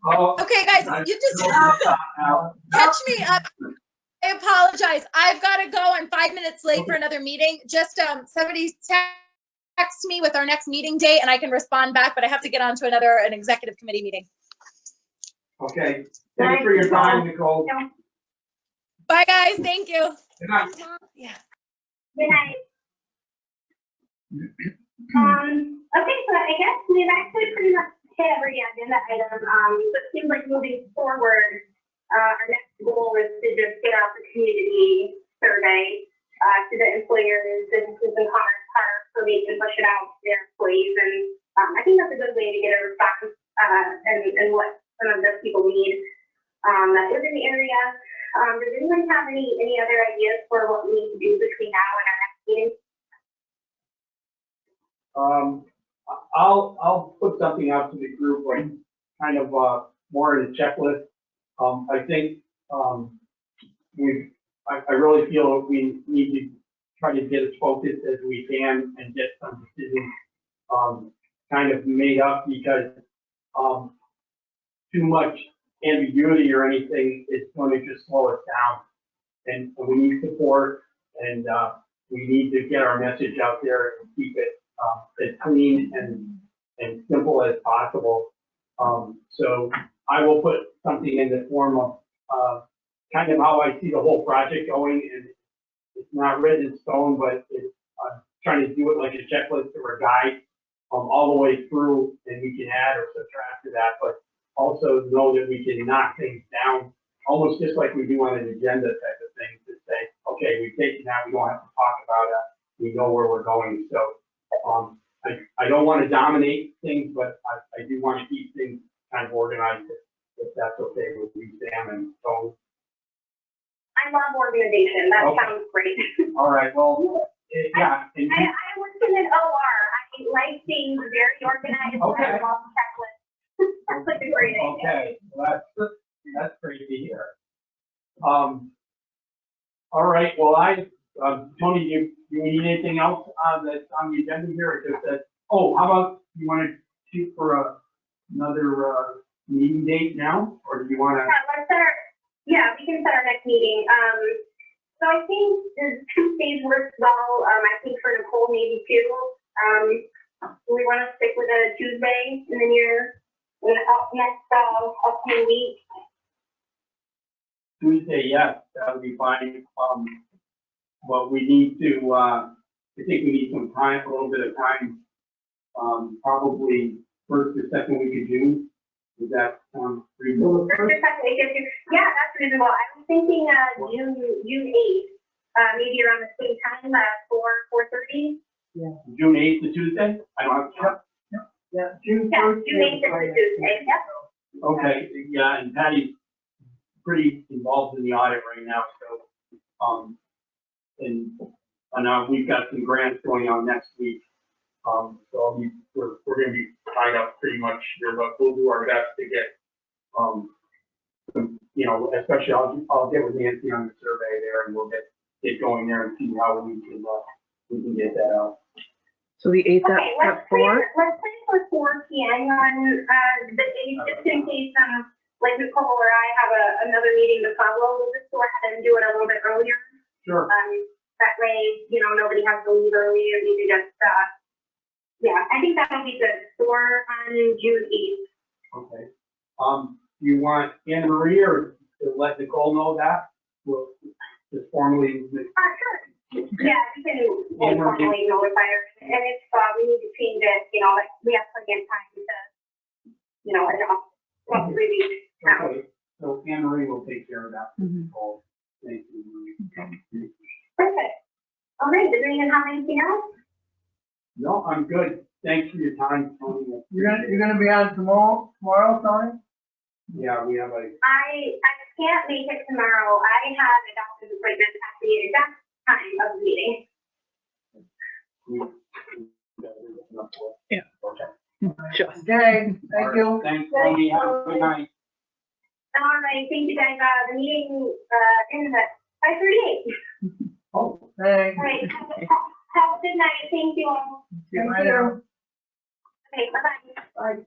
Oh, Okay, guys, you just catch me up. I apologize. I've got to go. I'm 5 minutes late for another meeting. Just somebody text me with our next meeting date, and I can respond back. But I have to get on to an executive committee meeting. Okay. Thanks for your time, Nicole. Bye, guys. Thank you. Good night. Yeah. Good night. Okay, so I guess we've actually pretty much hit every agenda item. So it seems like moving forward, our next goal is to just get out the community survey to the employers, businesses, and commerce parks so they can push it out to their employees. And I think that's a good way to get a response and what some of the people need that live in the area. Does anyone have any other ideas for what we need to do between now and our next meeting? I'll put something out to the group, like kind of more in a checklist. I think I really feel we need to try to get as focused as we can and get some decisions kind of made up, because too much ambiguity or anything is going to just slow us down. And we need support, and we need to get our message out there and keep it as clean and simple as possible. So I will put something in the form of kind of how I see the whole project going, and it's not written in stone, but it's trying to do it like a checklist or a guide all the way through, and we can add or subtract to that, but also know that we can knock things down, almost just like we do on an agenda type of thing, to say, okay, we've taken that, we don't have to talk about it, we know where we're going. So I don't want to dominate things, but I do want to keep things kind of organized, if that's okay with you, Sam and Tony. I love organization. That sounds great. All right. Well, yeah. I worked in an OR. I like things very organized. Okay. I love checklists. great idea. Okay, well, that's great to hear. All right, well, Tony, do you need anything else on the agenda here? Or just that, oh, how about, you want to shoot for another meeting date now, or do you want to? Yeah, we can set our next meeting. So I think the Tuesdays works well. I think for Nicole maybe too. We want to stick with a Tuesday in the next upcoming week. Tuesday, yes, that would be fine. But we need to, I think we need some time, a little bit of time, probably first or second week of June. Does that sound reasonable? Yeah, that's reasonable. I was thinking June 8th, maybe around the same time, 4:30. Yeah. June 8th to Tuesday? I don't have time. Yeah, June Yeah, 1st. June 8th is Tuesday, yep. Okay, yeah, and Patty's pretty involved in the audit right now, so, and we've got some grants going on next week. So we're gonna be tied up pretty much here, but we'll do our best to get, you know, especially I'll get with Nancy on the survey there, and we'll get going there and see how we can get that out. So the 8th Okay, at 4? let's plan for 4 p.m. on the 8th, just in case, like Nicole or I have another meeting to follow. We'll just go ahead and do it a little bit earlier. Sure. That way, you know, nobody has to leave early, or you can just, yeah, I think that'll be good. 4 on June 8th. Okay. You want Anne Marie or to let Nicole know that? We'll just formally. Sure. Yeah, we can formally notify her, and if we need to change it, you know, like, we have plenty of time to, you know, adopt what really. Okay, so Anne Marie will take care of that. Mhm. Nicole. Thank you, Marie. Perfect. All right, does anyone have anything else? No, I'm good. Thanks for your time, Tony. You're gonna be on tomorrow, Tony? Yeah, we have a, I can't make it tomorrow. I have a doctor's appointment at the exact time of the meeting. Yeah. Okay. Just. Okay, thank you. Thanks, Tony. Have a good night. All right, thank you guys. The meeting ends at 5:38. Oh. Thanks. All right, have a good night. Thank you all. See you later. Okay, bye-bye. Bye.